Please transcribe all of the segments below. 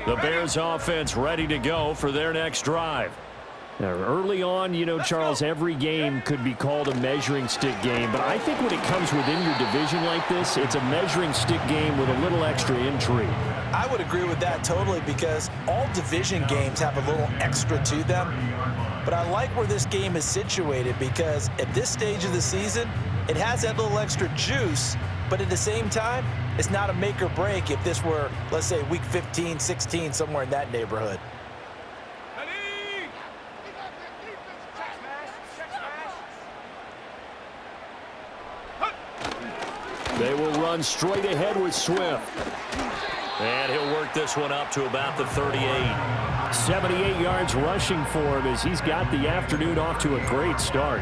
The Bears offense ready to go for their next drive. Now, early on, you know, Charles, every game could be called a measuring stick game, but I think when it comes within your division like this, it's a measuring stick game with a little extra intrigue. I would agree with that totally, because all division games have a little extra to them. But I like where this game is situated, because at this stage of the season, it has that little extra juice, but at the same time, it's not a make or break if this were, let's say, week 15, 16, somewhere in that neighborhood. They will run straight ahead with Swift. And he'll work this one up to about the 38. 78 yards rushing for him as he's got the afternoon off to a great start.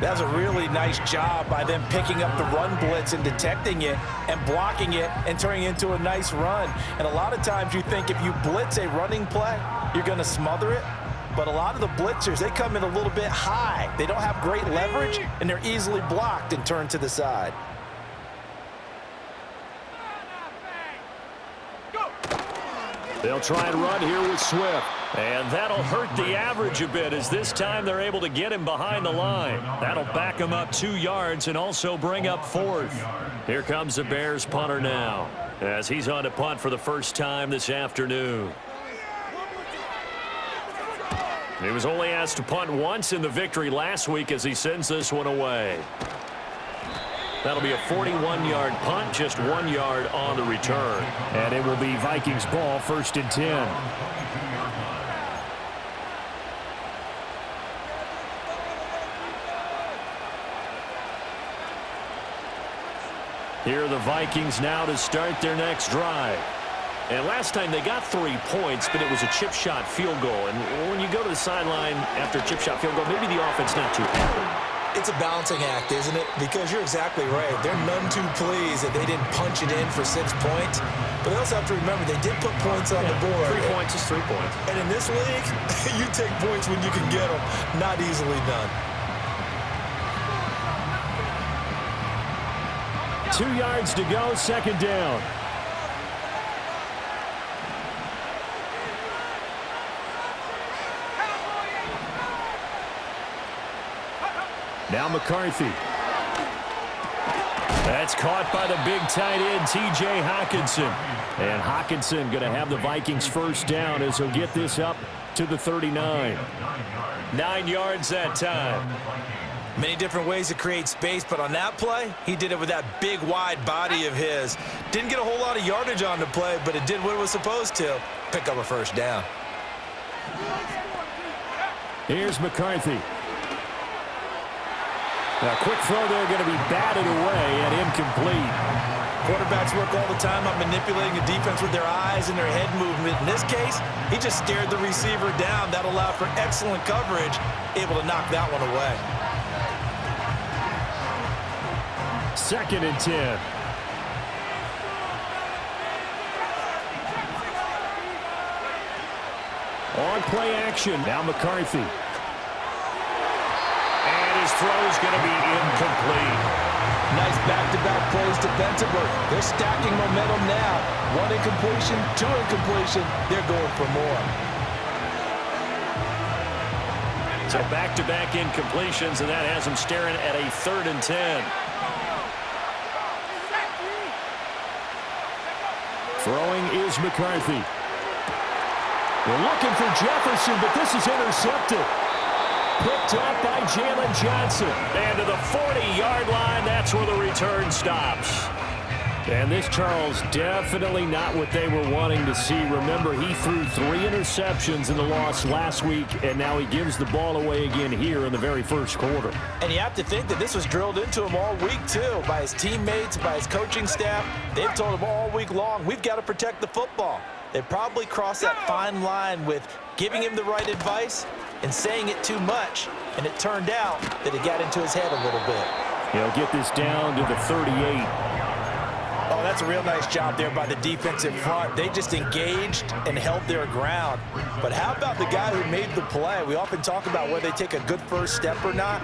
That was a really nice job by them picking up the run blitz and detecting it and blocking it and turning it into a nice run. And a lot of times you think if you blitz a running play, you're going to smother it. But a lot of the blitzers, they come in a little bit high. They don't have great leverage, and they're easily blocked and turned to the side. They'll try and run here with Swift. And that'll hurt the average a bit, as this time they're able to get him behind the line. That'll back him up 2 yards and also bring up 4th. Here comes the Bears punter now, as he's on to punt for the first time this afternoon. He was only asked to punt once in the victory last week as he sends this one away. That'll be a 41-yard punt, just 1 yard on the return. And it will be Vikings ball, 1st and 10. Here are the Vikings now to start their next drive. And last time they got 3 points, but it was a chip shot field goal. And when you go to the sideline after a chip shot field goal, maybe the offense not too happy. It's a balancing act, isn't it? Because you're exactly right. They're none too pleased that they didn't punch it in for 6 points. But they also have to remember they did put points on the board. 3 points is 3 points. And in this league, you take points when you can get them. Not easily done. 2 yards to go, 2nd down. Now McCarthy. That's caught by the big tight end, T.J. Hockenson. And Hockenson going to have the Vikings first down as he'll get this up to the 39. 9 yards that time. Many different ways to create space, but on that play, he did it with that big, wide body of his. Didn't get a whole lot of yardage on the play, but it did what it was supposed to. Pick up a first down. Here's McCarthy. A quick throw there going to be batted away and incomplete. Quarterbacks work all the time on manipulating the defense with their eyes and their head movement. In this case, he just stared the receiver down. That allowed for excellent coverage, able to knock that one away. 2nd and 10. On play action, now McCarthy. His throw is going to be incomplete. Nice back-to-back plays defensively. They're stacking momentum now. 1 incompletion, 2 incompletion. They're going for more. So back-to-back incompletions, and that has them staring at a 3rd and 10. Throwing is McCarthy. We're looking for Jefferson, but this is intercepted. Picked up by Jalen Johnson. And to the 40-yard line, that's where the return stops. And this, Charles, definitely not what they were wanting to see. Remember, he threw 3 interceptions in the loss last week, and now he gives the ball away again here in the very first quarter. And you have to think that this was drilled into him all week, too, by his teammates, by his coaching staff. They've told him all week long, we've got to protect the football. They probably crossed that fine line with giving him the right advice and saying it too much, and it turned out that it got into his head a little bit. He'll get this down to the 38. Oh, that's a real nice job there by the defensive front. They just engaged and held their ground. But how about the guy who made the play? We often talk about whether they take a good first step or not.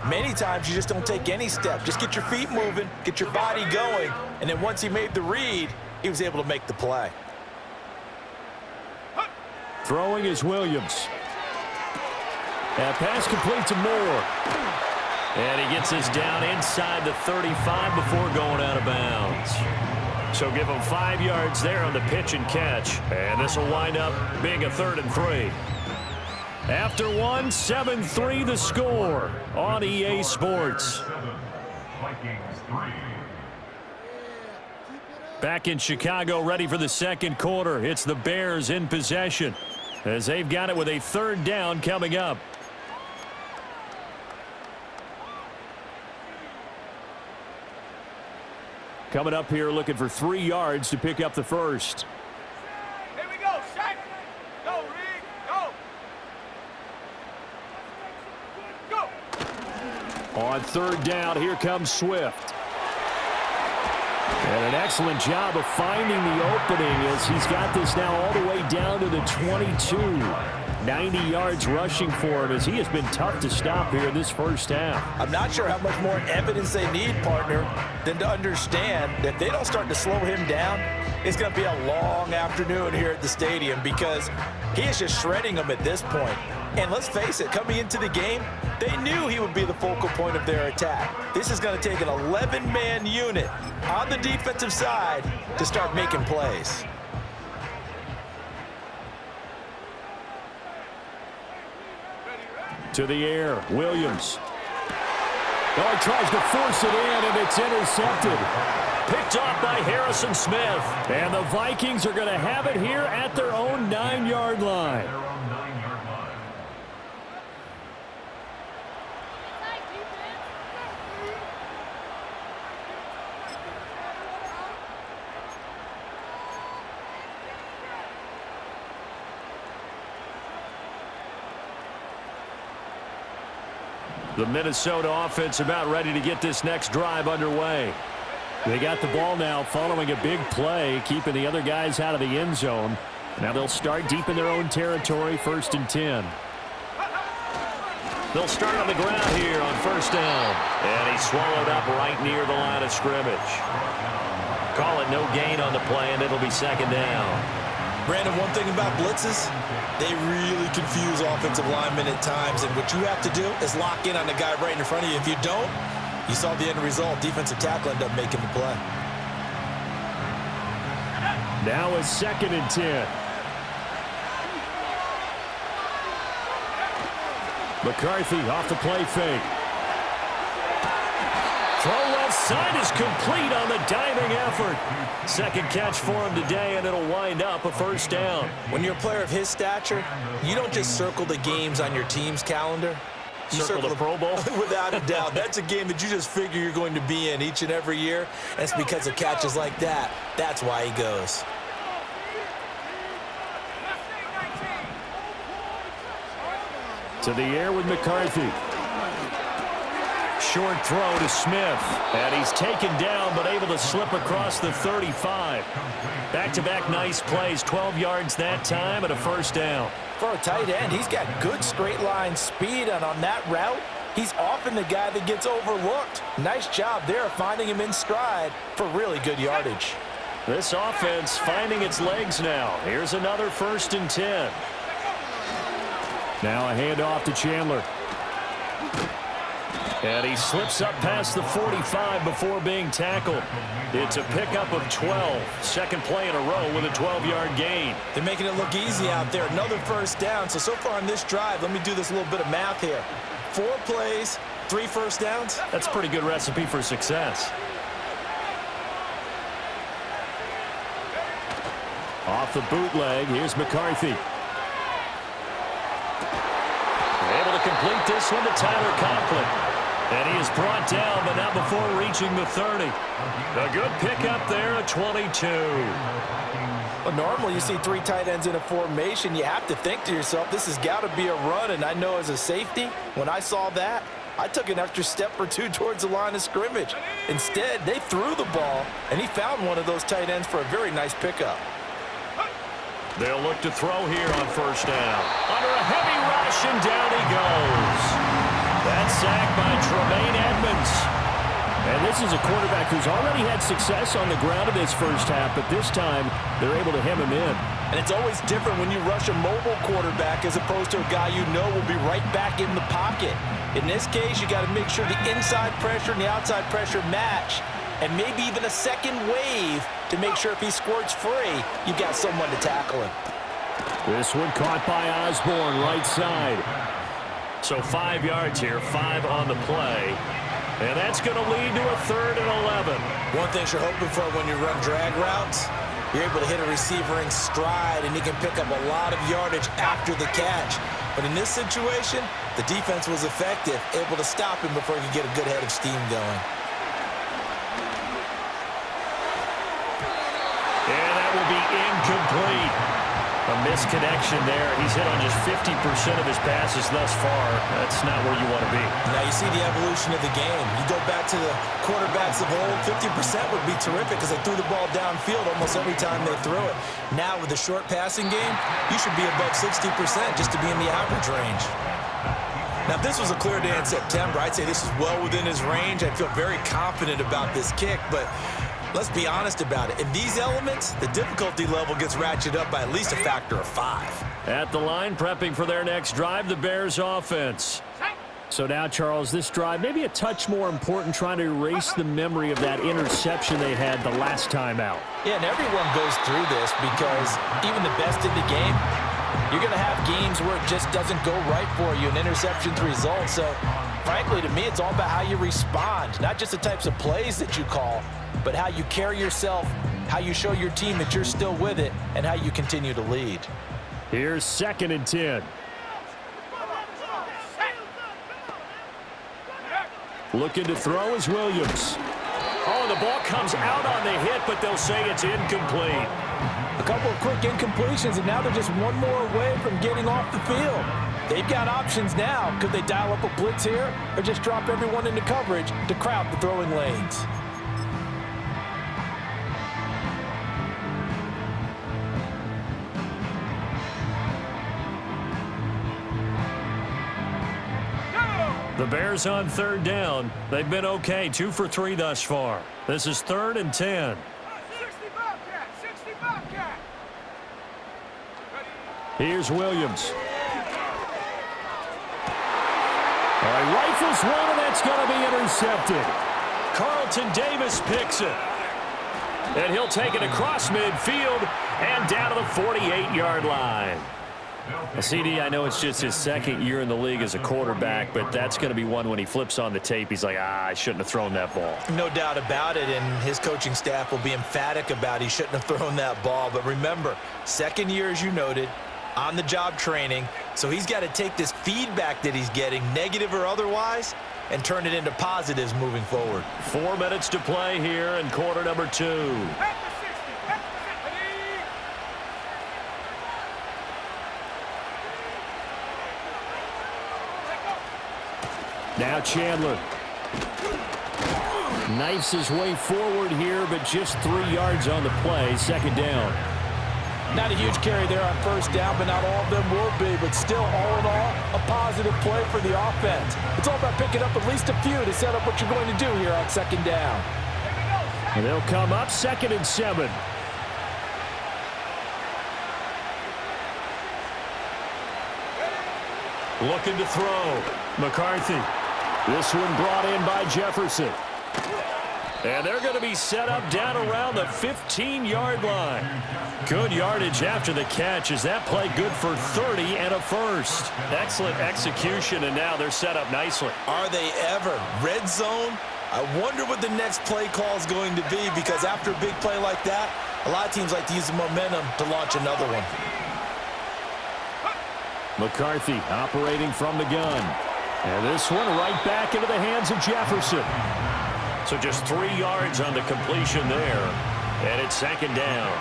Many times you just don't take any step. Just get your feet moving, get your body going, and then once he made the read, he was able to make the play. Throwing is Williams. That pass complete to Moore. And he gets us down inside the 35 before going out of bounds. So give him 5 yards there on the pitch and catch. And this will wind up being a 3rd and 3. After 1, 7-3 the score on EA Sports. Back in Chicago, ready for the second quarter. It's the Bears in possession as they've got it with a 3rd down coming up. Coming up here looking for 3 yards to pick up the first. Here we go, Shaq. Go, Reed. Go. Go. On 3rd down, here comes Swift. And an excellent job of finding the opening as he's got this now all the way down to the 22. 90 yards rushing for him as he has been tough to stop here in this first half. I'm not sure how much more evidence they need, partner, than to understand that if they don't start to slow him down, it's going to be a long afternoon here at the stadium because he is just shredding them at this point. And let's face it, coming into the game, they knew he would be the focal point of their attack. This is going to take an 11-man unit on the defensive side to start making plays. To the air, Williams. Oh, he tries to force it in, and it's intercepted. Picked off by Harrison Smith. And the Vikings are going to have it here at their own 9-yard line. The Minnesota offense about ready to get this next drive underway. They got the ball now following a big play, keeping the other guys out of the end zone. Now they'll start deep in their own territory, 1st and 10. They'll start on the ground here on 1st down. And he's swallowed up right near the line of scrimmage. Call it no gain on the play, and it'll be 2nd down. Brandon, one thing about blitzes, they really confuse offensive linemen at times, and what you have to do is lock in on the guy right in front of you. If you don't, you saw the end result. Defensive tackle ended up making the play. Now a 2nd and 10. McCarthy off the play fake. Throw left side is complete on the diving effort. 2nd catch for him today, and it'll wind up a 1st down. When you're a player of his stature, you don't just circle the games on your team's calendar. You circle the Pro Bowl? Without a doubt. That's a game that you just figure you're going to be in each and every year. And it's because of catches like that. That's why he goes. To the air with McCarthy. Short throw to Smith. And he's taken down but able to slip across the 35. Back-to-back nice plays. 12 yards that time and a 1st down. For a tight end, he's got good straight line speed, and on that route, he's often the guy that gets overlooked. Nice job there finding him in stride for really good yardage. This offense finding its legs now. Here's another 1st and 10. Now a handoff to Chandler. And he slips up past the 45 before being tackled. It's a pickup of 12. 2nd play in a row with a 12-yard gain. They're making it look easy out there. Another 1st down. So far on this drive, let me do this little bit of math here. 4 plays, 3 1st downs. That's a pretty good recipe for success. Off the bootleg, here's McCarthy. Able to complete this one to Tyler Conklin. And he is brought down, but not before reaching the 30. A good pickup there at 22. Well, normally you see 3 tight ends in a formation. You have to think to yourself, this has got to be a run. And I know as a safety, when I saw that, I took an extra step or 2 towards the line of scrimmage. Instead, they threw the ball, and he found one of those tight ends for a very nice pickup. They'll look to throw here on 1st down. Under a heavy rush, and down he goes. That sack by Tremaine Edmonds. And this is a quarterback who's already had success on the ground in this first half, but this time they're able to hem him in. And it's always different when you rush a mobile quarterback as opposed to a guy you know will be right back in the pocket. In this case, you got to make sure the inside pressure and the outside pressure match, and maybe even a second wave to make sure if he squirts free, you've got someone to tackle him. This one caught by Osborne, right side. So 5 yards here, 5 on the play. And that's going to lead to a 3rd and 11. One thing you're hoping for when you run drag routes, you're able to hit a receiver in stride, and he can pick up a lot of yardage after the catch. But in this situation, the defense was effective, able to stop him before he could get a good head of steam going. And that will be incomplete. A misconnection there. He's hit on just 50% of his passes thus far. That's not where you want to be. Now you see the evolution of the game. You go back to the quarterbacks of old, 50% would be terrific because they threw the ball downfield almost every time they threw it. Now with the short passing game, you should be above 60% just to be in the average range. Now, if this was a clear day in September, I'd say this is well within his range. I'd feel very confident about this kick, but let's be honest about it. In these elements, the difficulty level gets ratcheted up by at least a factor of 5. At the line, prepping for their next drive, the Bears offense. So now, Charles, this drive maybe a touch more important, trying to erase the memory of that interception they had the last time out. Yeah, and everyone goes through this because even the best in the game, you're going to have games where it just doesn't go right for you, and interceptions result. So, frankly, to me, it's all about how you respond, not just the types of plays that you call, but how you carry yourself, how you show your team that you're still with it, and how you continue to lead. Here's 2nd and 10. Looking to throw is Williams. Oh, the ball comes out on the hit, but they'll say it's incomplete. A couple of quick incompletions, and now they're just one more away from getting off the field. They've got options now. Could they dial up a blitz here or just drop everyone into coverage to crowd the throwing lanes? The Bears on 3rd down. They've been okay, 2 for 3 thus far. This is 3rd and 10. 60 Bobcat, 60 Bobcat. Here's Williams. All right, rifles one, and that's going to be intercepted. Carlton Davis picks it. And he'll take it across midfield and down to the 48-yard line. CD, I know it's just his 2nd year in the league as a quarterback, but that's going to be one when he flips on the tape, he's like, I shouldn't have thrown that ball. No doubt about it, and his coaching staff will be emphatic about he shouldn't have thrown that ball. But remember, 2nd year, as you noted, on-the-job training, so he's got to take this feedback that he's getting, negative or otherwise, and turn it into positives moving forward. 4 minutes to play here in quarter number 2. Now Chandler knifes his way forward here, but just 3 yards on the play. 2nd down. Not a huge carry there on 1st down, but not all of them will be. But still, all in all, a positive play for the offense. It's all about picking up at least a few to set up what you're going to do here on 2nd down. And they'll come up 2nd and 7. Looking to throw. McCarthy. This one brought in by Jefferson. And they're going to be set up down around the 15-yard line. Good yardage after the catch. Is that play good for 30 and a first? Excellent execution, and now they're set up nicely. Are they ever? Red zone? I wonder what the next play call is going to be, because after a big play like that, a lot of teams like to use the momentum to launch another one. McCarthy operating from the gun. And this one right back into the hands of Jefferson. So just 3 yards on the completion there. And it's 2nd down.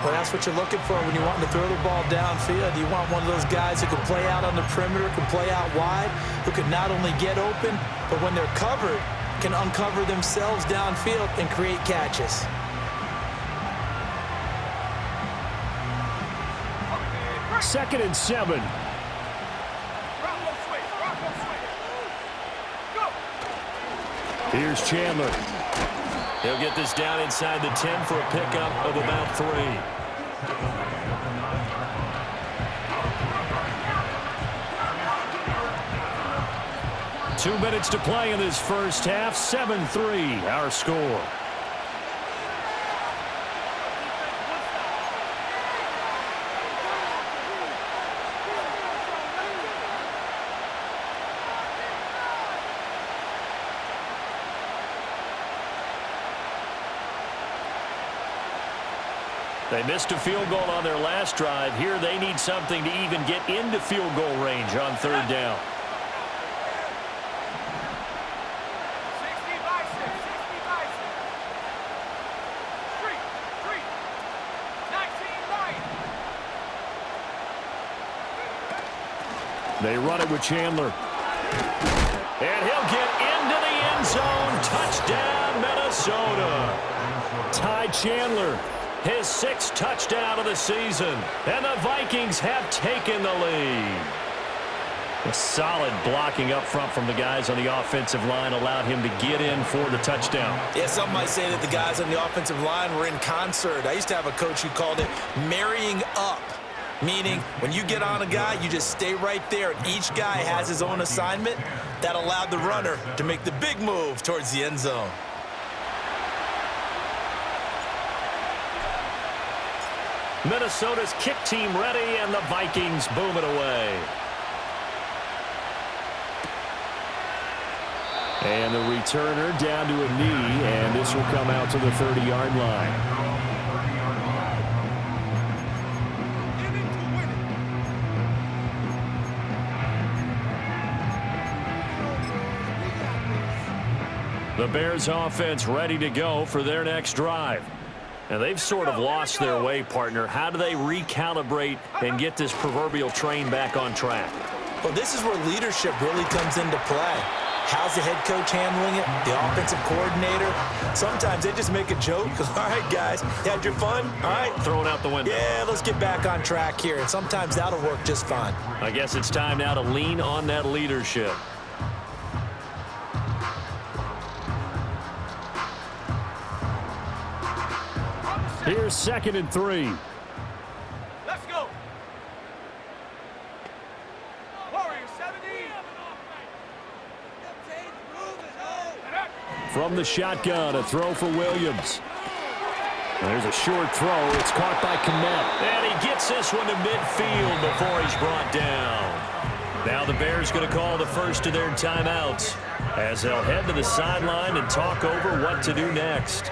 Well, that's what you're looking for when you want to throw the ball downfield. You want one of those guys who can play out on the perimeter, can play out wide, who can not only get open, but when they're covered, can uncover themselves downfield and create catches. Second and 7. Here's Chandler. He'll get this down inside the 10 for a pickup of about 3. 2 minutes to play in this first half. 7-3 our score. They missed a field goal on their last drive. Here they need something to even get into field goal range on third down. 60 by 6, 60 by 6. 3, 19 right. They run it with Chandler. And he'll get into the end zone. Touchdown, Minnesota. Ty Chandler, his 6th touchdown of the season. And the Vikings have taken the lead. A solid blocking up front from the guys on the offensive line allowed him to get in for the touchdown. Yeah, some might say that the guys on the offensive line were in concert. I used to have a coach who called it marrying up, meaning when you get on a guy, you just stay right there. Each guy has his own assignment. That allowed the runner to make the big move towards the end zone. Minnesota's kick team ready, and the Vikings boom it away. And the returner down to a knee, and this will come out to the 30-yard line. The Bears offense ready to go for their next drive. And they've sort of lost their way, partner. How do they recalibrate and get this proverbial train back on track? Well, this is where leadership really comes into play. How's the head coach handling it? The offensive coordinator? Sometimes they just make a joke. All right, guys, you had your fun? All right. Throw it out the window. Yeah, let's get back on track here. And sometimes that'll work just fine. I guess it's time now to lean on that leadership. Here's 2nd and 3. Let's go. Warriors 70. From the shotgun, a throw for Williams. There's a short throw. It's caught by Kmet. And he gets this one to midfield before he's brought down. Now the Bears going to call the first of their timeouts as they'll head to the sideline and talk over what to do next.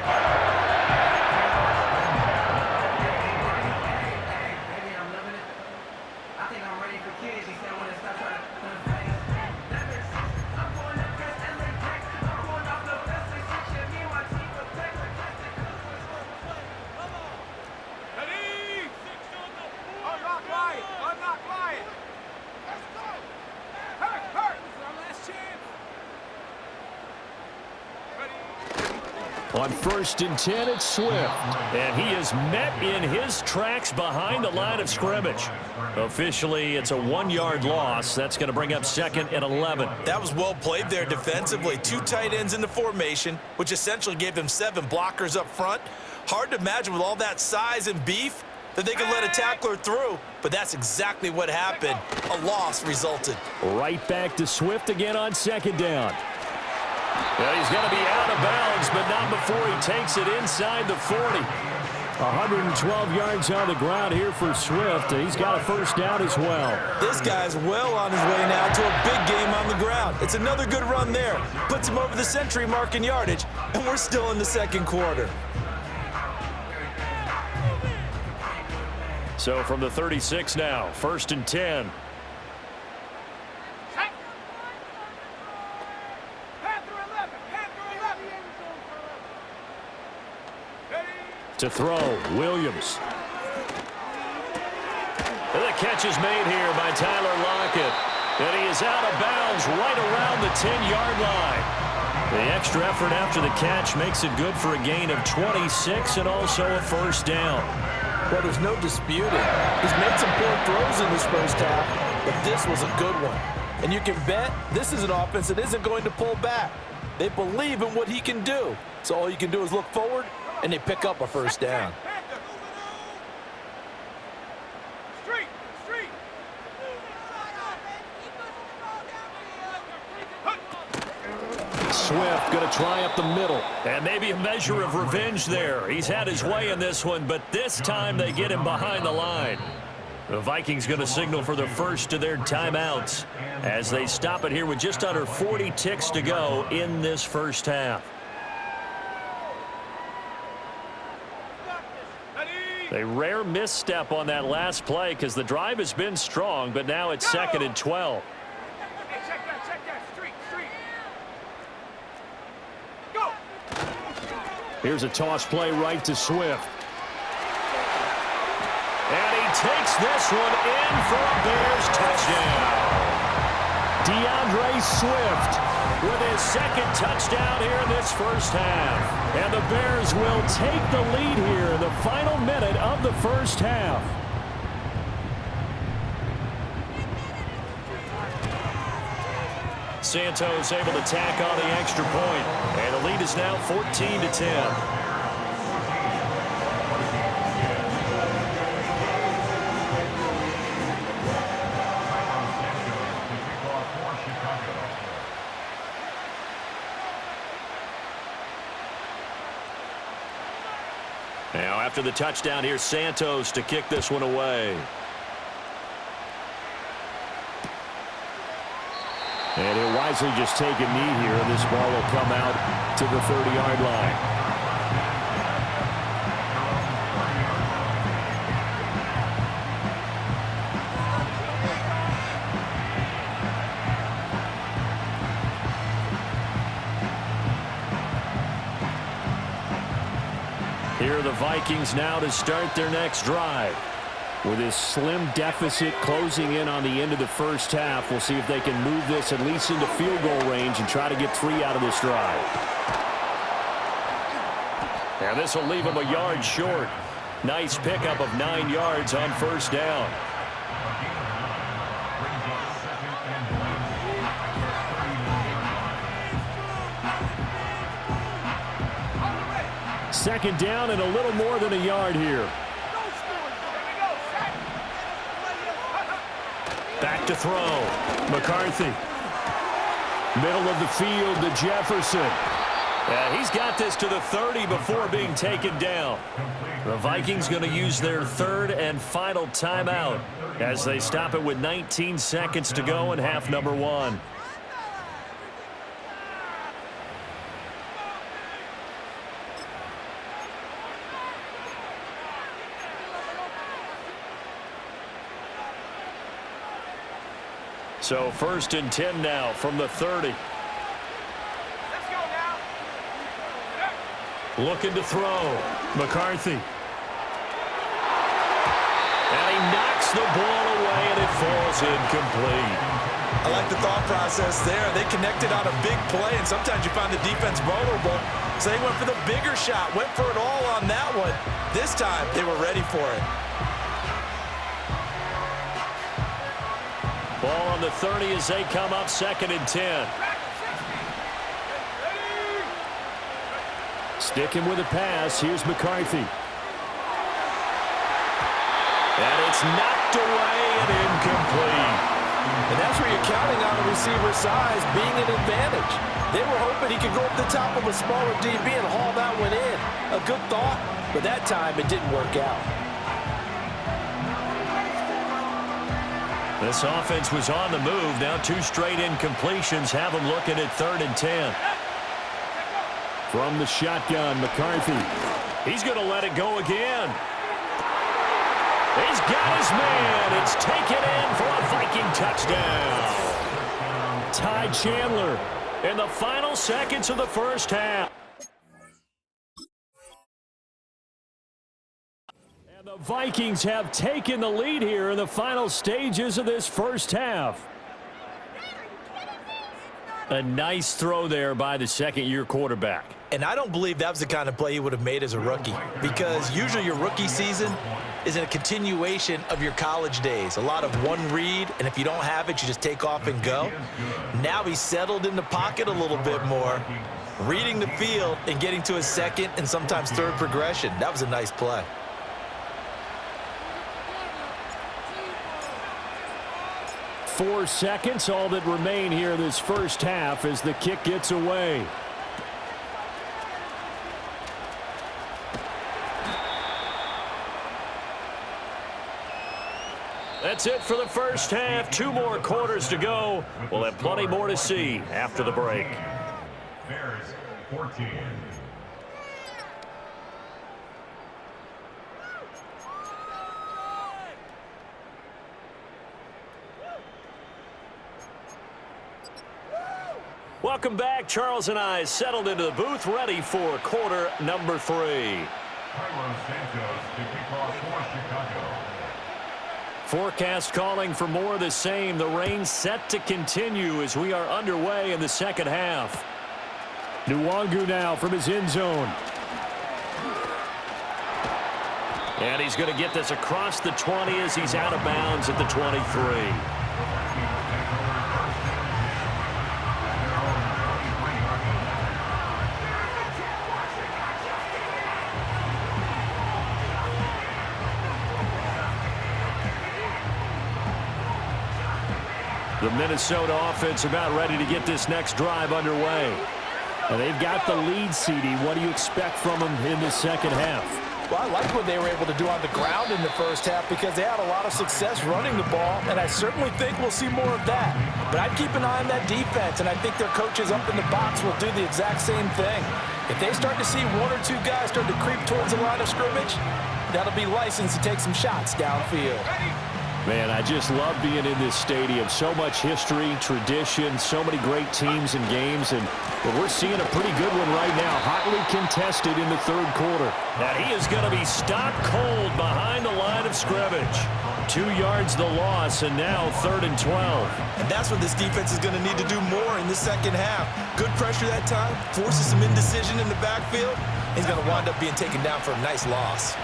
On 1st and 10, it's Swift. And he is met in his tracks behind the line of scrimmage. Officially, it's a 1-yard loss. That's going to bring up 2nd and 11. That was well played there defensively. 2 tight ends in the formation, which essentially gave them 7 blockers up front. Hard to imagine with all that size and beef that they could let a tackler through, but that's exactly what happened. A loss resulted. Right back to Swift again on 2nd down. Well, he's going to be out of bounds, but not before he takes it inside the 40. 112 yards on the ground here for Swift. He's got a 1st down as well. This guy's well on his way now to a big game on the ground. It's another good run there. Puts him over the century mark in yardage, and we're still in the 2nd quarter. So from the 36 now, 1st and 10. To throw, Williams. And the catch is made here by Tyler Lockett. And he is out of bounds right around the 10-yard line. The extra effort after the catch makes it good for a gain of 26 and also a 1st down. Well, there's no disputing. He's made some poor throws in this first half, but this was a good one. And you can bet this is an offense that isn't going to pull back. They believe in what he can do. So all you can do is look forward, and they pick up a 1st down. Swift going to try up the middle. And maybe a measure of revenge there. He's had his way in this one, but this time they get him behind the line. The Vikings going to signal for the first of their timeouts as they stop it here with just under 40 ticks to go in this first half. A rare misstep on that last play because the drive has been strong, but now it's 2nd and 12. Hey, check that. Street. Go! Here's a toss play right to Swift. And he takes this one in for a Bears touchdown. DeAndre Swift With his second touchdown here in this first half. And the Bears will take the lead here in the final minute of the first half. Santos able to tack on the extra point. And the lead is now 14-10. Now after the touchdown, here's Santos to kick this one away. And he'll wisely just take a knee here, and this ball will come out to the 30-yard line. Here are the Vikings now to start their next drive. With this slim deficit closing in on the end of the first half, we'll see if they can move this at least into field goal range and try to get 3 out of this drive. And this will leave them a yard short. Nice pickup of 9 yards on first down. Second down and a little more than a yard here. Back to throw. McCarthy. Middle of the field to Jefferson. And he's got this to the 30 before being taken down. The Vikings going to use their third and final timeout as they stop it with 19 seconds to go in half number 1. So 1st and 10 now from the 30. Let's go now. Looking to throw. McCarthy. And he knocks the ball away, and it falls incomplete. I like the thought process there. They connected on a big play, and sometimes you find the defense vulnerable. So they went for the bigger shot, went for it all on that one. This time, they were ready for it. Ball on the 30 as they come up 2nd and 10. Sticking with a pass. Here's McCarthy. And it's knocked away and incomplete. And that's where you're counting on the receiver's size being an advantage. They were hoping he could go up the top of a smaller DB and haul that one in. A good thought, but that time it didn't work out. This offense was on the move. Now 2 straight incompletions have them looking at 3rd and 10. From the shotgun, McCarthy. He's going to let it go again. He's got his man. It's taken in for a Viking touchdown. Ty Chandler In the final seconds of the first half. And the Vikings have taken the lead here in the final stages of this first half. A nice throw there by the second-year quarterback. And I don't believe that was the kind of play he would have made as a rookie, because usually your rookie season is a continuation of your college days. A lot of one read, and if you don't have it, you just take off and go. Now he's settled in the pocket a little bit more, reading the field and getting to his second and sometimes third progression. That was a nice play. 4 seconds, all that remain here this first half as the kick gets away. That's it for the first half. 2 more quarters to go. We'll have plenty more to see after the break. Bears 14. Welcome back. Charles and I settled into the booth, ready for quarter number 3. Carlos Santos to kick off for Chicago. Forecast calling for more of the same. The rain set to continue as we are underway in the second half. Nwangu now from his end zone. And he's going to get this across the 20 as he's out of bounds at the 23. The Minnesota offense about ready to get this next drive underway. And they've got the lead, CD. What do you expect from them in the second half? Well, I like what they were able to do on the ground in the first half because they had a lot of success running the ball, and I certainly think we'll see more of that. But I'd keep an eye on that defense, and I think their coaches up in the box will do the exact same thing. If they start to see 1 or 2 guys start to creep towards the line of scrimmage, that'll be licensed to take some shots downfield. Man, I just love being in this stadium. So much history, tradition, so many great teams and games. But we're seeing a pretty good one right now. Hotly contested in the third quarter. And he is going to be stopped cold behind the line of scrimmage. 2 yards the loss, and now 3rd and 12. And that's what this defense is going to need to do more in the second half. Good pressure that time, forces some indecision in the backfield. He's going to wind up being taken down for a nice loss.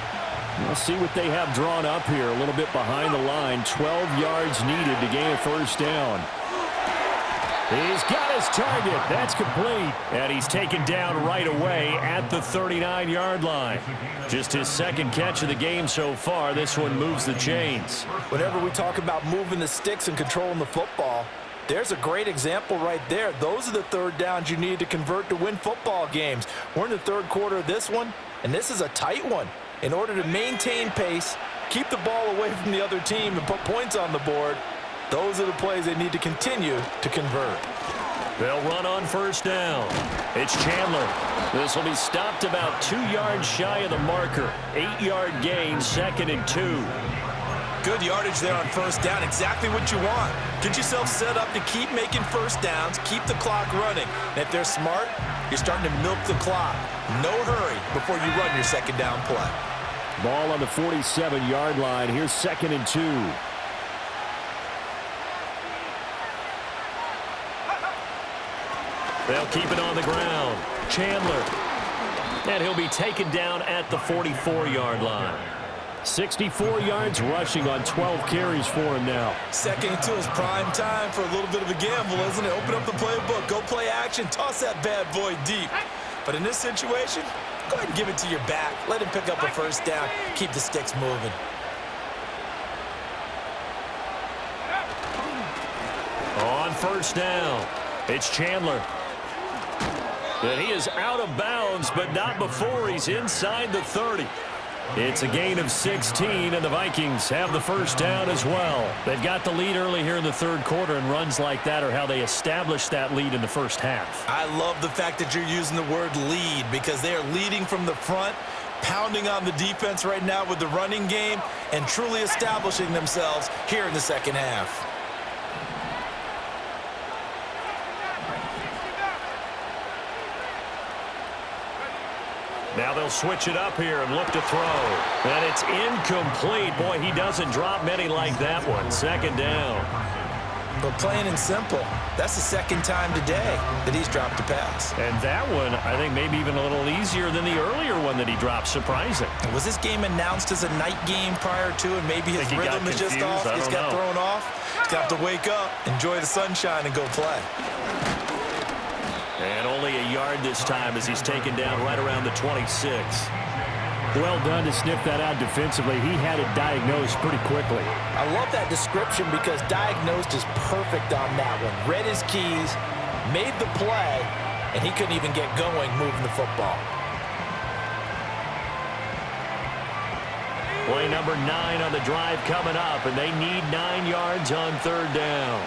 We'll see what they have drawn up here. A little bit behind the line. 12 yards needed to gain a first down. He's got his target. That's complete. And he's taken down right away at the 39-yard line. Just his second catch of the game so far. This one moves the chains. Whenever we talk about moving the sticks and controlling the football, there's a great example right there. Those are the third downs you need to convert to win football games. We're in the third quarter of this one, and this is a tight one. In order to maintain pace, keep the ball away from the other team, and put points on the board, those are the plays they need to continue to convert. They'll run on first down. It's Chandler. This will be stopped about 2 yards shy of the marker. 8-yard gain, 2nd and 2. Good yardage there on first down. Exactly what you want. Get yourself set up to keep making first downs, keep the clock running. And if they're smart, you're starting to milk the clock. No hurry before you run your second down play. Ball on the 47-yard line. Here's 2nd and 2. They'll keep it on the ground. Chandler. And he'll be taken down at the 44-yard line. 64 yards rushing on 12 carries for him now. 2nd and 2 is prime time for a little bit of a gamble, isn't it? Open up the playbook, go play action, toss that bad boy deep. But in this situation, go ahead and give it to your back. Let him pick up a first down. Keep the sticks moving. On first down, it's Chandler. And he is out of bounds, but not before he's inside the 30. It's a gain of 16, and the Vikings have the first down as well. They've got the lead early here in the third quarter, and runs like that are how they establish that lead in the first half. I love the fact that you're using the word lead because they are leading from the front, pounding on the defense right now with the running game, and truly establishing themselves here in the second half. Now they'll switch it up here and look to throw. And it's incomplete. Boy, he doesn't drop many like that one. 2nd down. But plain and simple, that's the 2nd time today that he's dropped a pass. And that one, I think, maybe even a little easier than the earlier one that he dropped. Surprising. Was this game announced as a night game prior to, and maybe his rhythm is just off? He's got thrown off. He's got to wake up, enjoy the sunshine, and go play. And only a yard this time as he's taken down right around the 26. Well done to sniff that out defensively. He had it diagnosed pretty quickly. I love that description because diagnosed is perfect on that one. Read his keys, made the play, and he couldn't even get going moving the football. Play number 9 on the drive coming up, and they need 9 yards on third down.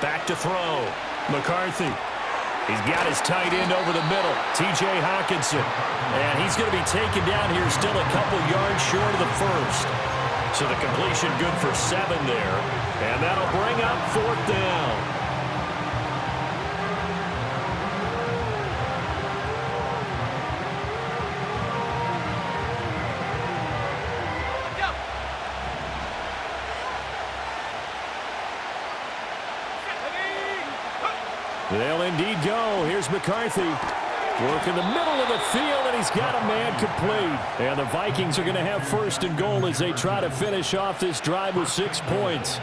Back to throw. McCarthy. He's got his tight end over the middle, T.J. Hawkinson. And he's going to be taken down here still a couple yards short of the first. So the completion good for 7 there. And that'll bring up fourth down. They'll indeed go. Here's McCarthy. Working the middle of the field, and he's got a man complete. And the Vikings are going to have first and goal as they try to finish off this drive with 6 points.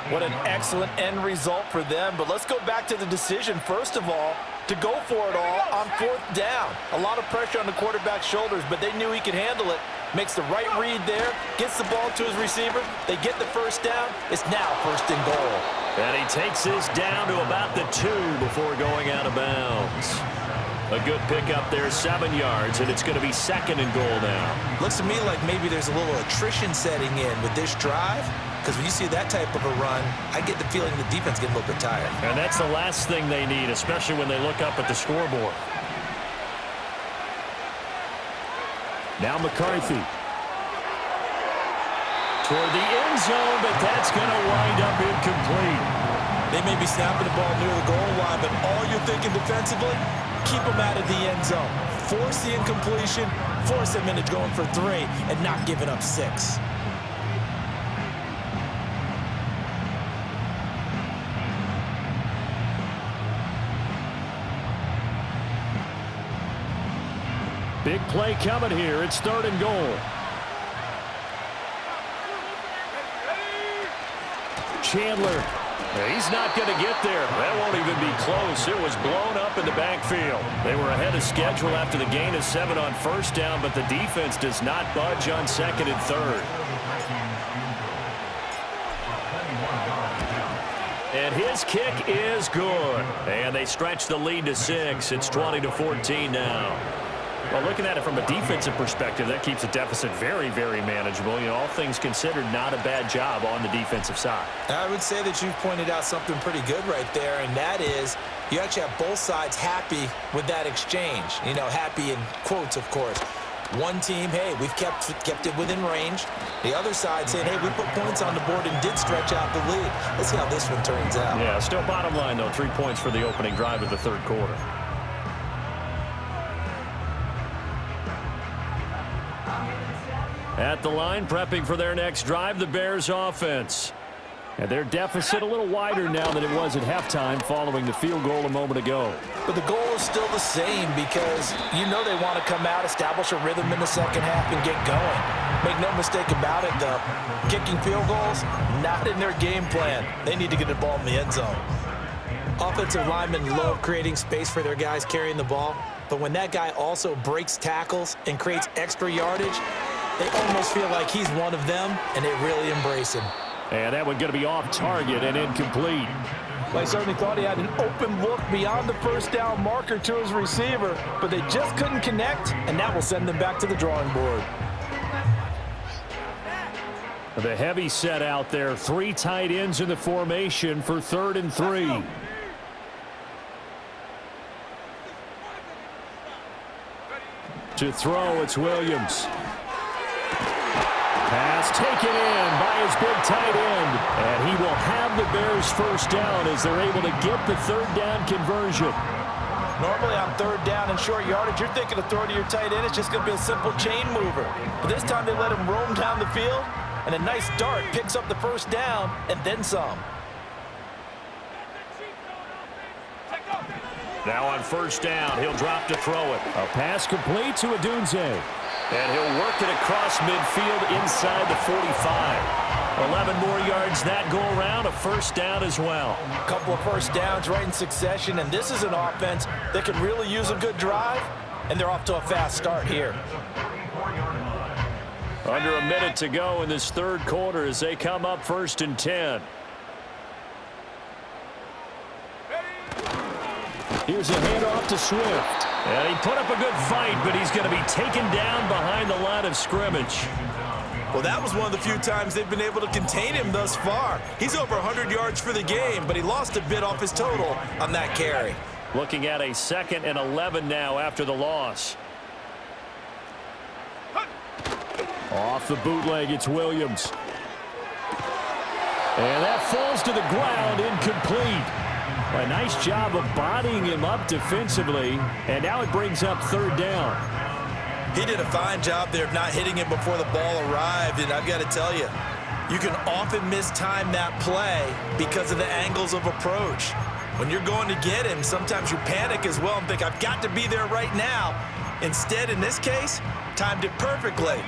What an excellent end result for them. But let's go back to the decision, first of all, to go for it all on fourth down. A lot of pressure on the quarterback's shoulders, but they knew he could handle it. Makes the right read there, gets the ball to his receiver. They get the first down. It's now first and goal. And he takes this down to about the 2 before going out of bounds. A good pickup there, 7 yards, and it's going to be second and goal now. Looks to me like maybe there's a little attrition setting in with this drive, because when you see that type of a run, I get the feeling the defense getting a little bit tired. And that's the last thing they need, especially when they look up at the scoreboard. Now McCarthy. Toward the end zone, but that's going to wind up incomplete. They may be snapping the ball near the goal line, but all you're thinking defensively, keep them out of the end zone. Force the incompletion, force them into going for 3, and not giving up 6. Big play coming here. It's third and goal. Chandler. He's not going to get there. That won't even be close. It was blown up in the backfield. They were ahead of schedule after the gain of 7 on first down, but the defense does not budge on second and third. And his kick is good. And they stretch the lead to 6. It's 20-14 now. Well, looking at it from a defensive perspective, that keeps the deficit very, very manageable. You know, all things considered, not a bad job on the defensive side. I would say that you've pointed out something pretty good right there, and that is you actually have both sides happy with that exchange. You know, happy in quotes, of course. One team, hey, we've kept it within range. The other side saying, hey, we put points on the board and did stretch out the lead. Let's see how this one turns out. Yeah, still bottom line, though, 3 points for the opening drive of the third quarter. At the line, prepping for their next drive, the Bears offense. And their deficit a little wider now than it was at halftime following the field goal a moment ago. But the goal is still the same because you know they want to come out, establish a rhythm in the second half, and get going. Make no mistake about it, though. Kicking field goals, not in their game plan. They need to get the ball in the end zone. Offensive linemen love creating space for their guys carrying the ball. But when that guy also breaks tackles and creates extra yardage, they almost feel like he's one of them, and they really embrace him. And that one going to be off target and incomplete. They certainly thought he had an open look beyond the first down marker to his receiver, but they just couldn't connect, and that will send them back to the drawing board. The heavy set out there. 3 tight ends in the formation for 3rd and 3. To throw, it's Williams. Pass taken in by his big tight end. And he will have the Bears first down as they're able to get the 3rd down conversion. Normally on 3rd down and short yardage, you're thinking of throwing to your tight end. It's just going to be a simple chain mover. But this time they let him roam down the field, and a nice dart picks up the first down and then some. Now on first down, he'll drop to throw it. A pass complete to Adunze. And he'll work it across midfield inside the 45. 11 more yards that go around, a first down as well. A couple of first downs right in succession, and this is an offense that could really use a good drive. and they're off to a fast start here. Under a minute to go in this third quarter as they come up 1st and 10. Here's a handoff to Swift. And he put up a good fight, but he's going to be taken down behind the line of scrimmage. Well, that was one of the few times they've been able to contain him thus far. He's over 100 yards for the game, but he lost a bit off his total on that carry. Looking at a 2nd and 11 now after the loss. Off the bootleg, it's Williams. And that falls to the ground, incomplete. A nice job of bodying him up defensively, and now it brings up 3rd down. He did a fine job there of not hitting him before the ball arrived, and I've got to tell you, you can often mistime that play because of the angles of approach. When you're going to get him, sometimes you panic as well and think, I've got to be there right now. Instead, in this case, timed it perfectly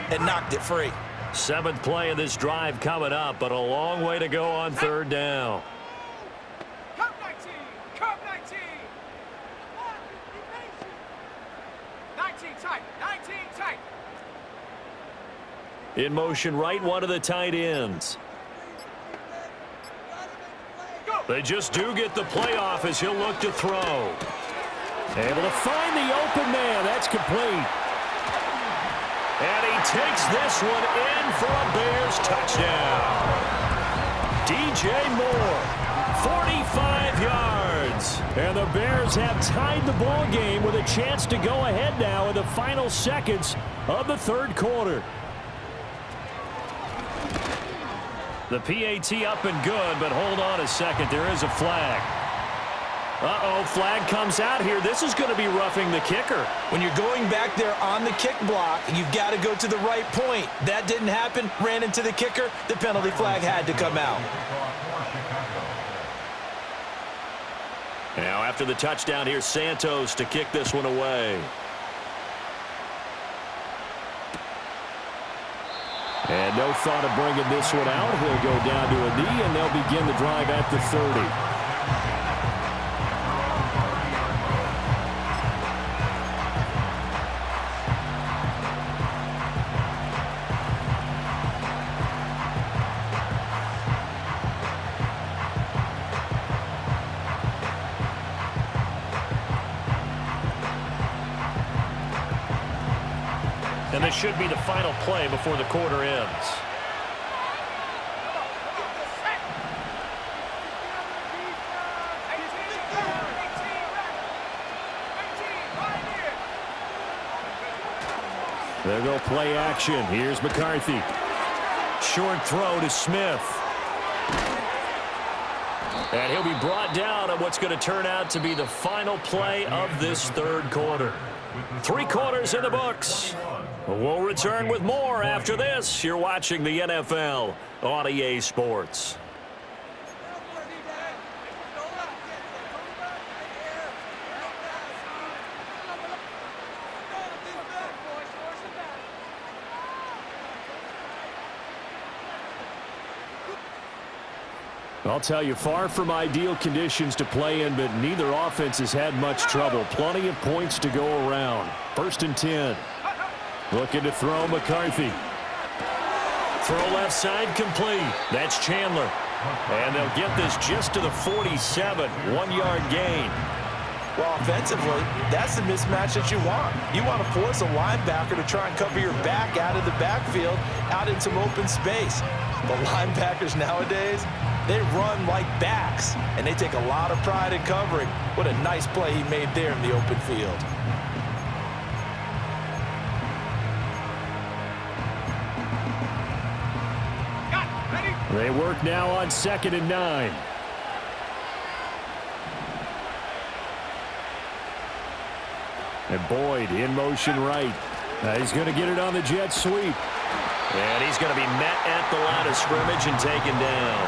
and knocked it free. 7th play of this drive coming up, but a long way to go on 3rd down. Come 19! Come 19! 19 tight! 19 tight! In motion right, one of the tight ends. They just do get the play off as he'll look to throw. Able to find the open man. That's complete. And he takes this one in for a Bears touchdown. DJ Moore, 45 yards. And the Bears have tied the ball game with a chance to go ahead now in the final seconds of the 3rd quarter. The PAT up and good, but hold on a second. There is a flag. Uh-oh, flag comes out here. This is going to be roughing the kicker. When you're going back there on the kick block, you've got to go to the right point. That didn't happen. Ran into the kicker. The penalty flag had to come out. Now after the touchdown, here's Santos to kick this one away. And no thought of bringing this one out. He'll go down to a knee, and they'll begin the drive at the 30. And this should be the final play before the quarter ends. There go play action. Here's McCarthy. Short throw to Smith. And he'll be brought down on what's going to turn out to be the final play of this 3rd quarter. 3 quarters in the books. We'll return with more after this. You're watching the NFL on EA Sports. I'll tell you, far from ideal conditions to play in, but neither offense has had much trouble. Plenty of points to go around. 1st and 10. Looking to throw McCarthy. Throw left side complete. That's Chandler. And they'll get this just to the 47. 1-yard gain. Well, offensively, that's the mismatch that you want. You want to force a linebacker to try and cover your back out of the backfield, out in some open space. But linebackers nowadays, they run like backs, and they take a lot of pride in covering. What a nice play he made there in the open field. They work now on 2nd and 9. And Boyd in motion right. He's going to get it on the jet sweep. And he's going to be met at the line of scrimmage and taken down.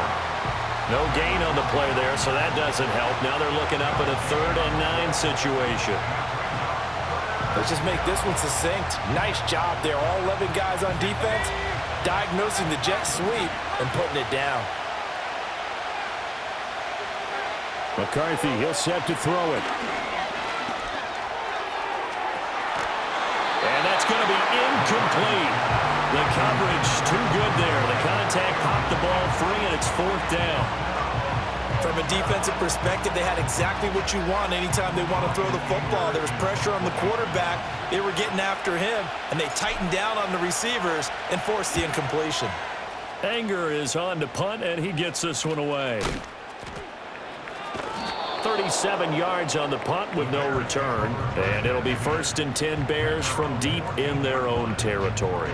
No gain on the play there, so that doesn't help. Now they're looking up at a 3rd and 9 situation. Let's just make this one succinct. Nice job there. All 11 guys on defense diagnosing the jet sweep and putting it down. McCarthy, he'll set to throw it. It's going to be incomplete. The coverage too good there. The contact popped the ball free, and it's 4th down. From a defensive perspective, they had exactly what you want anytime they want to throw the football. There was pressure on the quarterback. They were getting after him, and they tightened down on the receivers and forced the incompletion. Anger is on to punt, and he gets this one away. 37 yards on the punt with no return. And it'll be 1st and 10 Bears from deep in their own territory.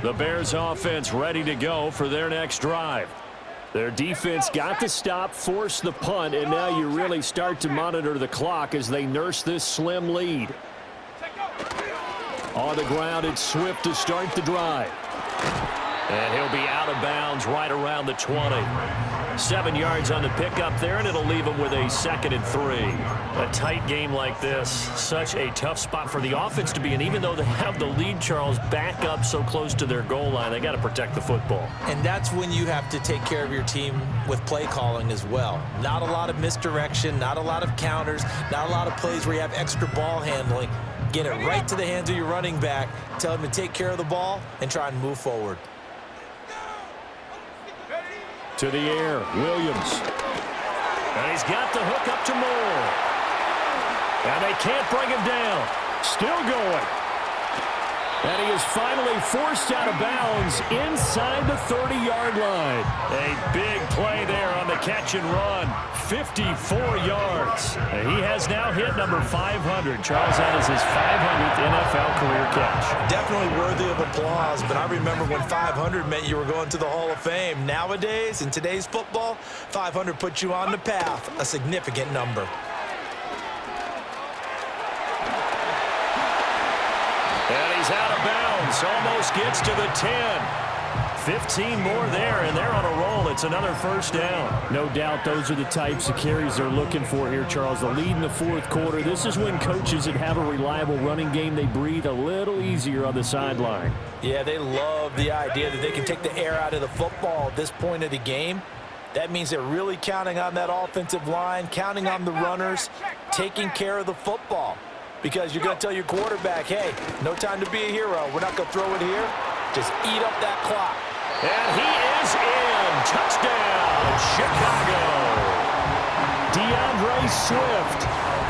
The Bears offense ready to go for their next drive. Their defense got the stop, forced the punt, and now you really start to monitor the clock as they nurse this slim lead. On the ground, it's Swift to start the drive. And he'll be out of bounds right around the 20. 7 yards on the pickup there, and it'll leave him with a 2nd and 3. A tight game like this, such a tough spot for the offense to be in. Even though they have the lead, Charles, back up so close to their goal line, they got to protect the football. And that's when you have to take care of your team with play calling as well. Not a lot of misdirection, not a lot of counters, not a lot of plays where you have extra ball handling. Get it right to the hands of your running back, tell him to take care of the ball, and try and move forward. To the air, Williams. And he's got the hook up to Moore. And they can't bring him down. Still going. And he is finally forced out of bounds inside the 30-yard line. A big play there on the catch and run. 54 yards. And he has now hit number 500. Charles, that is his 500th NFL career catch. Definitely worthy of applause, but I remember when 500 meant you were going to the Hall of Fame. Nowadays, in today's football, 500 puts you on the path, a significant number. And he's out of bounds. Almost gets to the 10. 15 more there, and they're on a roll. It's another 1st down. No doubt those are the types of carries they're looking for here, Charles. The lead in the 4th quarter. This is when coaches that have a reliable running game, they breathe a little easier on the sideline. Yeah, they love the idea that they can take the air out of the football at this point of the game. That means they're really counting on that offensive line, counting on the runners, taking care of the football. Because you're going to tell your quarterback, hey, no time to be a hero. We're not going to throw it here. Just eat up that clock. And he is in. Touchdown, Chicago. DeAndre Swift.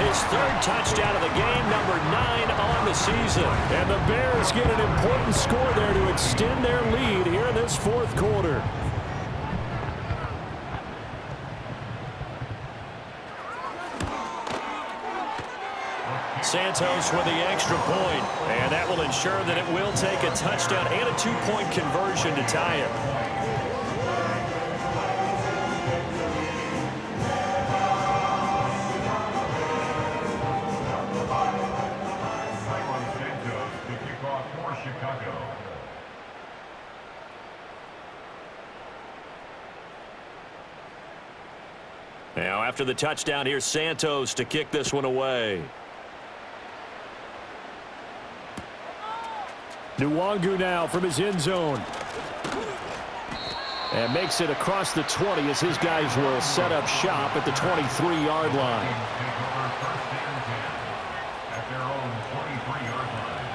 His 3rd touchdown of the game, number 9 on the season. And the Bears get an important score there to extend their lead here in this 4th quarter. Santos with the extra point, and that will ensure that it will take a touchdown and a 2-point conversion to tie it. Santos to kick off for Chicago. Now after the touchdown, here's Santos to kick this one away. Nwangu now from his end zone. And makes it across the 20 as his guys will set up shop at the 23-yard line. At their own 23-yard line.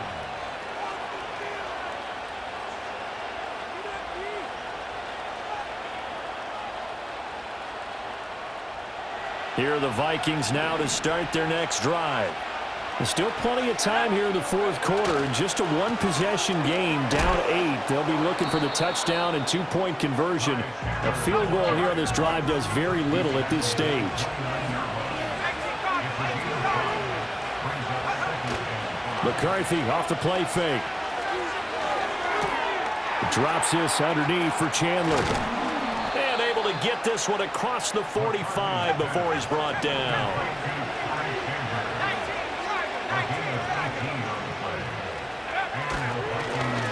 Here are the Vikings now to start their next drive. There's still plenty of time here in the 4th quarter. In just a 1-possession game, down 8. They'll be looking for the touchdown and 2-point conversion. A field goal here on this drive does very little at this stage. McCarthy off the play fake. Drops this underneath for Chandler. And able to get this one across the 45 before he's brought down.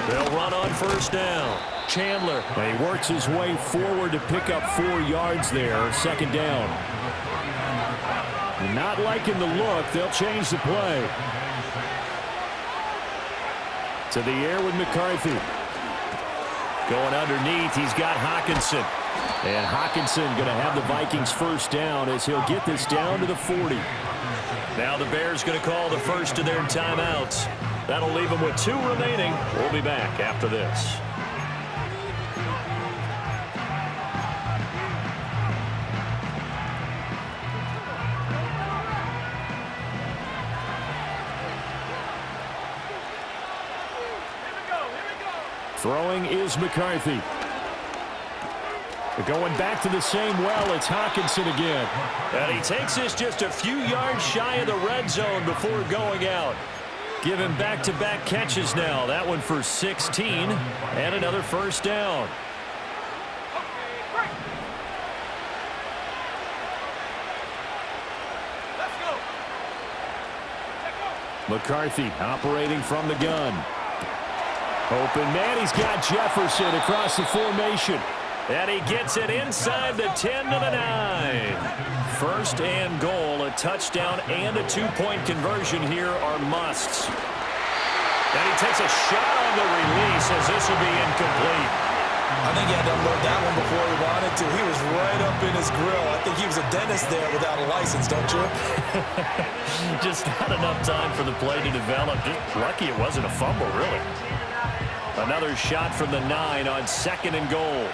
They'll run on 1st down. Chandler, and he works his way forward to pick up 4 yards there. 2nd down. Not liking the look. They'll change the play. To the air with McCarthy. Going underneath, he's got Hawkinson. And Hockenson going to have the Vikings first down as he'll get this down to the 40. Now the Bears going to call the first of their timeouts. That'll leave them with 2 remaining. We'll be back after this. Throwing is McCarthy. Going back to the same well, it's Hockenson again. And he takes this just a few yards shy of the red zone before going out. Give him back-to-back catches now. That one for 16 and another first down. McCarthy operating from the gun. Open man, he's got Jefferson across the formation. And he gets it inside the 10 to the 9. First and goal, a touchdown and a 2-point conversion here are musts. And he takes a shot on the release as this will be incomplete. I think he had to unload that one before he wanted to. He was right up in his grill. I think he was a dentist there without a license, don't you? Just not enough time for the play to develop. Just lucky it wasn't a fumble, really. Another shot from the 9 on 2nd and goal.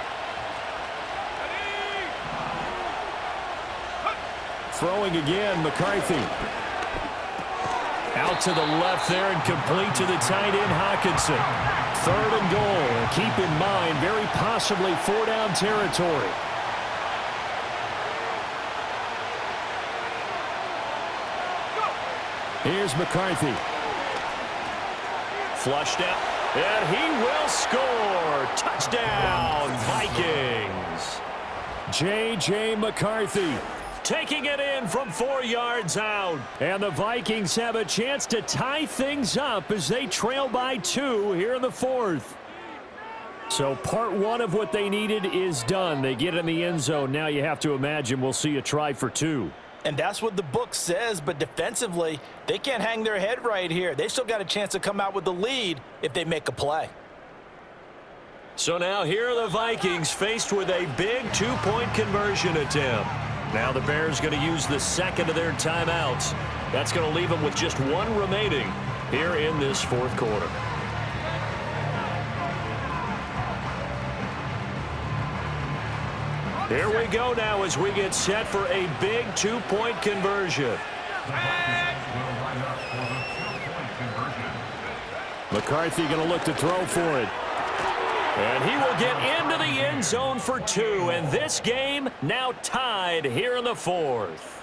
Throwing again, McCarthy. Out to the left there and complete to the tight end, Hockenson. 3rd and goal. And keep in mind, very possibly 4-down territory. Here's McCarthy. Flushed out. And he will score. Touchdown, Vikings. J.J. McCarthy. Taking it in from 4 yards out. And the Vikings have a chance to tie things up as they trail by 2 here in the 4th. So part 1 of what they needed is done. They get in the end zone. Now you have to imagine we'll see a try for 2. And that's what the book says, but defensively, they can't hang their head right here. They still got a chance to come out with the lead if they make a play. So now here are the Vikings faced with a big 2-point conversion attempt. Now the Bears going to use the 2nd of their timeouts. That's going to leave them with just 1 remaining here in this 4th quarter. Here we go now as we get set for a big 2-point conversion. McCarthy going to look to throw for it. And he will get into the end zone for 2. And this game now tied here in the 4th.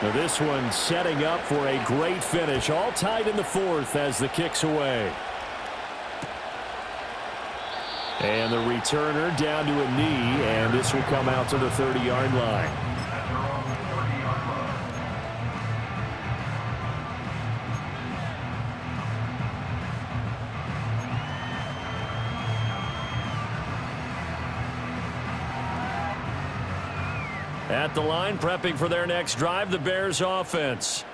Now this one setting up for a great finish. All tied in the 4th as the kick's away. And the returner down to a knee, and this will come out to the 30-yard line. At the line, prepping for their next drive, the Bears offense.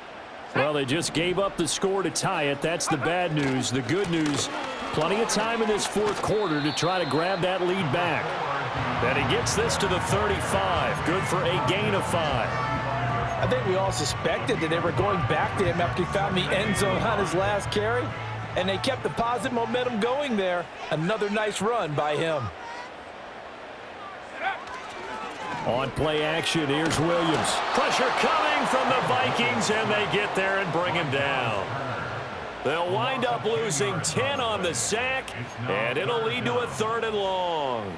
Well, they just gave up the score to tie it. That's the bad news. The good news, plenty of time in this 4th quarter to try to grab that lead back. And he gets this to the 35. Good for a gain of 5. I think we all suspected that they were going back to him after he found the end zone on his last carry. And they kept the positive momentum going there. Another nice run by him. On play action, here's Williams. Pressure coming from the Vikings, and they get there and bring him down. They'll wind up losing 10 on the sack, and it'll lead to a 3rd and long.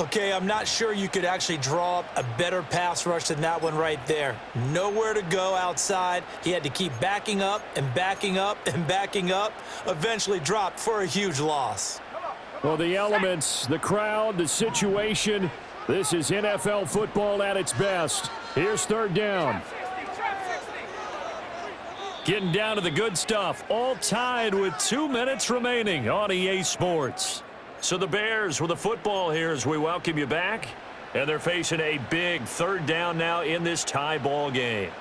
Okay, I'm not sure you could actually draw up a better pass rush than that one right there. Nowhere to go outside. He had to keep backing up and backing up and backing up. Eventually dropped for a huge loss. Well, the elements, the crowd, the situation, this is NFL football at its best. Here's 3rd down. Getting down to the good stuff. All tied with 2 minutes remaining on EA Sports. So the Bears with the football here as we welcome you back. And they're facing a big third down now in this tie ball game.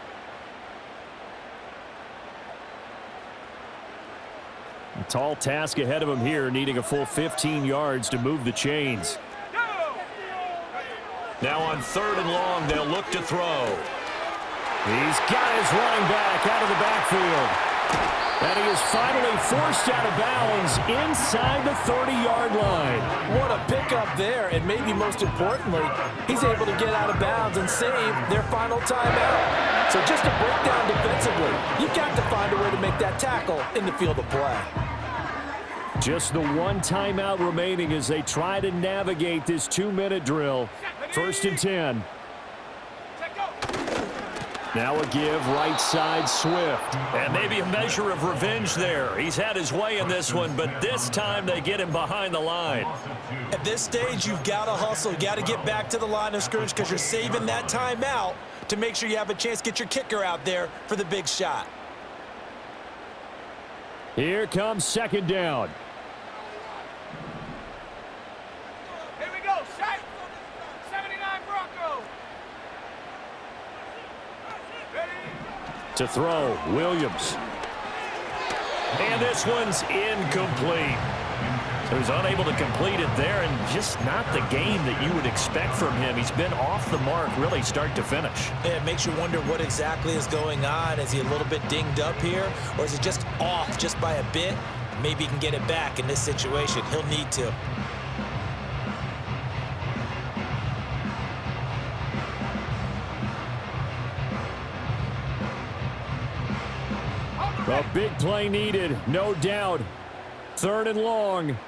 A tall task ahead of him here, needing a full 15 yards to move the chains. Now on 3rd and long, they'll look to throw. He's got his running back out of the backfield. And he is finally forced out of bounds inside the 30-yard line. What a pickup there, and maybe most importantly, he's able to get out of bounds and save their final timeout. So just a breakdown defensively. You've got to find a way to make that tackle in the field of play. Just the one timeout remaining as they try to navigate this 2-minute drill. 1st and 10. Now a give, right side, Swift. And maybe a measure of revenge there. He's had his way in this one, but this time they get him behind the line. At this stage, you've got to hustle. You've got to get back to the line of scrimmage because you're saving that timeout to make sure you have a chance to get your kicker out there for the big shot. Here comes 2nd down. Here we go, shot. 79 Bronco. Ready? To throw, Williams. And this one's incomplete. So he's unable to complete it there, and just not the game that you would expect from him. He's been off the mark really start to finish. Yeah, it makes you wonder what exactly is going on. Is he a little bit dinged up here, or is it just off just by a bit? Maybe he can get it back in this situation. He'll need to. A big play needed, no doubt. 3rd and long.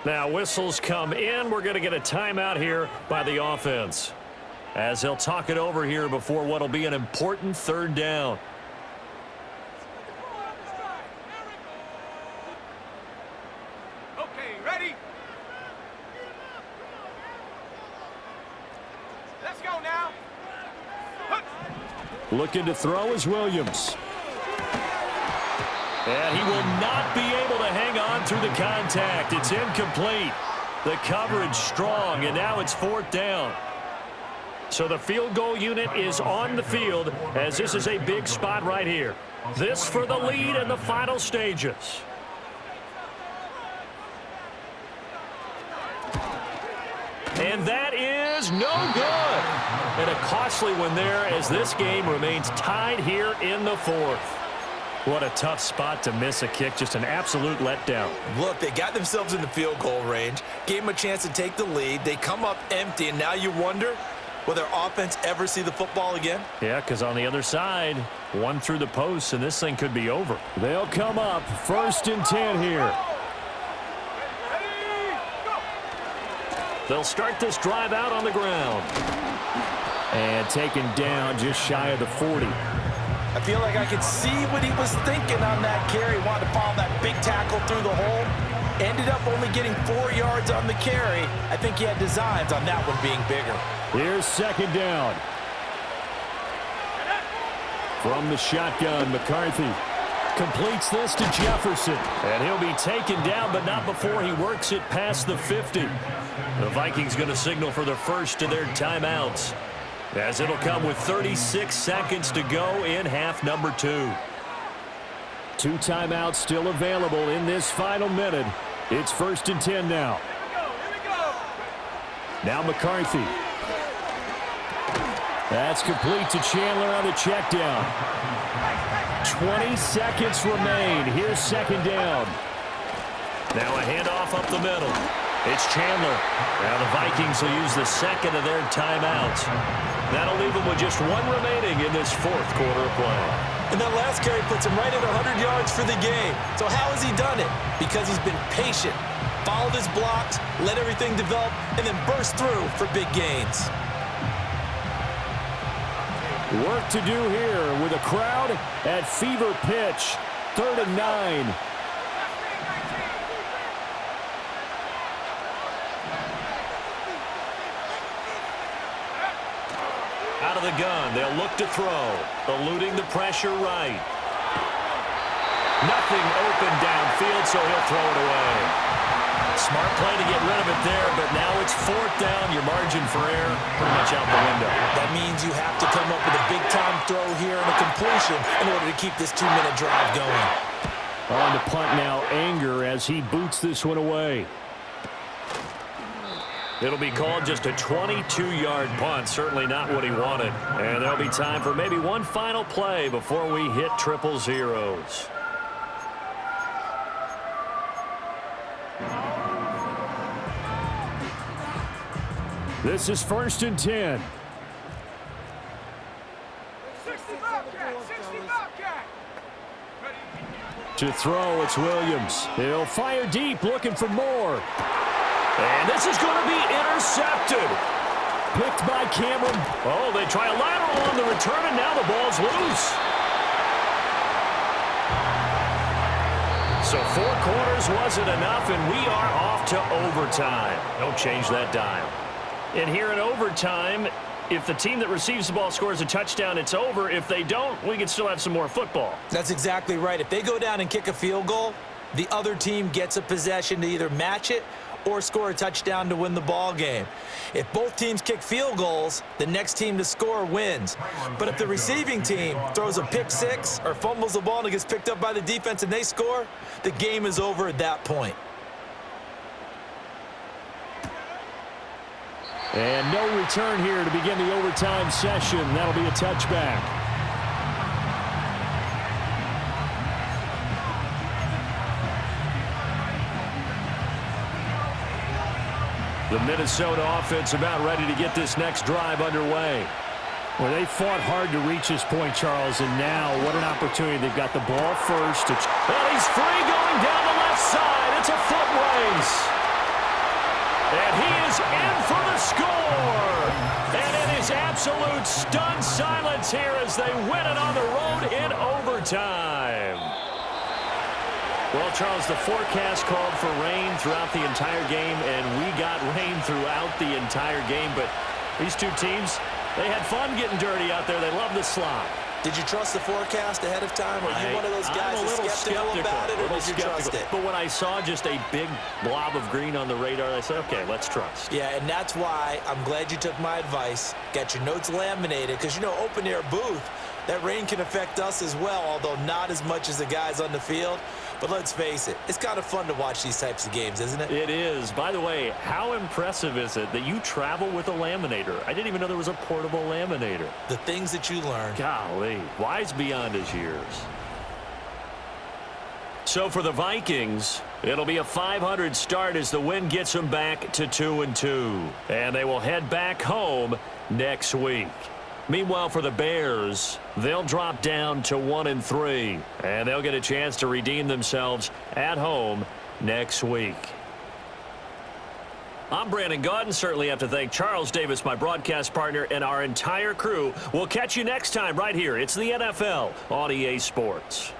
Now whistles come in. We're going to get a timeout here by the offense, as they'll talk it over here before what will be an important 3rd down. Okay, ready? Let's go now. Looking to throw is Williams. And he will not be able to hang on through the contact. It's incomplete. The coverage strong, and now it's 4th down. So the field goal unit is on the field, as this is a big spot right here. This for the lead in the final stages. And that is no good. And a costly one there, as this game remains tied here in the 4th. What a tough spot to miss a kick. Just an absolute letdown. Look, they got themselves in the field goal range, gave them a chance to take the lead. They come up empty, and now you wonder, will their offense ever see the football again? Yeah, because on the other side, one through the post, and this thing could be over. They'll come up 1st and 10 here. They'll start this drive out on the ground. And taken down just shy of the 40. I feel like I could see what he was thinking on that carry. Wanted to follow that big tackle through the hole. Ended up only getting 4 yards on the carry. I think he had designs on that one being bigger. Here's 2nd down. From the shotgun, McCarthy completes this to Jefferson. And he'll be taken down, but not before he works it past the 50. The Vikings going to signal for the first of their timeouts, as it'll come with 36 seconds to go in half number 2. 2 timeouts still available in this final minute. It's 1st and 10 now. Here we go. Now McCarthy. That's complete to Chandler on the check down. 20 seconds remain. Here's 2nd down. Now a handoff up the middle. It's Chandler. Now the Vikings will use the second of their timeouts. That'll leave them with just 1 remaining in this 4th quarter of play. And that last carry puts him right at 100 yards for the game. So how has he done it? Because he's been patient, followed his blocks, let everything develop, and then burst through for big gains. Work to do here with a crowd at fever pitch. 3rd and 9. Out of the gun, they'll look to throw, eluding the pressure right. Nothing open downfield, so he'll throw it away. Smart play to get rid of it there, but now it's fourth down. Your margin for error pretty much out the window. That means you have to come up with a big-time throw here and a completion in order to keep this 2-minute drive going. On to punt now, Anger, as he boots this one away. It'll be called just a 22-yard punt. Certainly not what he wanted. And there'll be time for maybe one final play before we hit triple zeros. This is 1st and 10. 60 Bobcat, 60 Bobcat. To throw, it's Williams. He'll fire deep, looking for more. And this is going to be intercepted. Picked by Cameron. Oh, they try a lateral on the return, and now the ball's loose. So 4 quarters wasn't enough, and we are off to overtime. Don't change that dial. And here in overtime, if the team that receives the ball scores a touchdown, it's over. If they don't, we can still have some more football. That's exactly right. If they go down and kick a field goal, the other team gets a possession to either match it or score a touchdown to win the ball game. If both teams kick field goals, the next team to score wins. But if the receiving team throws a pick six or fumbles the ball and it gets picked up by the defense and they score, the game is over at that point. And no return here to begin the overtime session. That'll be a touchback. The Minnesota offense about ready to get this next drive underway. Well, they fought hard to reach this point, Charles, and now what an opportunity. They've got the ball first. Well, he's free going down the left side. It's a foot race. And he is in for the score. And it is absolute stunned silence here as they win it on the road in overtime. Well, Charles, the forecast called for rain throughout the entire game, and we got rain throughout the entire game. But these two teams, they had fun getting dirty out there. They love the slop. Did you trust the forecast ahead of time? Are you one of those guys that's skeptical about it, or did you trust it? But when I saw just a big blob of green on the radar, I said, okay, let's trust. Yeah, and that's why I'm glad you took my advice. Got your notes laminated, because, you know, open-air booth, that rain can affect us as well, although not as much as the guys on the field. But let's face it, it's kind of fun to watch these types of games, isn't it? It is. By the way, how impressive is it that you travel with a laminator? I didn't even know there was a portable laminator. The things that you learn. Golly, wise beyond his years. So for the Vikings, it'll be a .500 start as the win gets them back to 2-2. And they will head back home next week. Meanwhile, for the Bears, they'll drop down to 1-3, and they'll get a chance to redeem themselves at home next week. I'm Brandon Gaudin. Certainly have to thank Charles Davis, my broadcast partner, and our entire crew. We'll catch you next time right here. It's the NFL on EA Sports.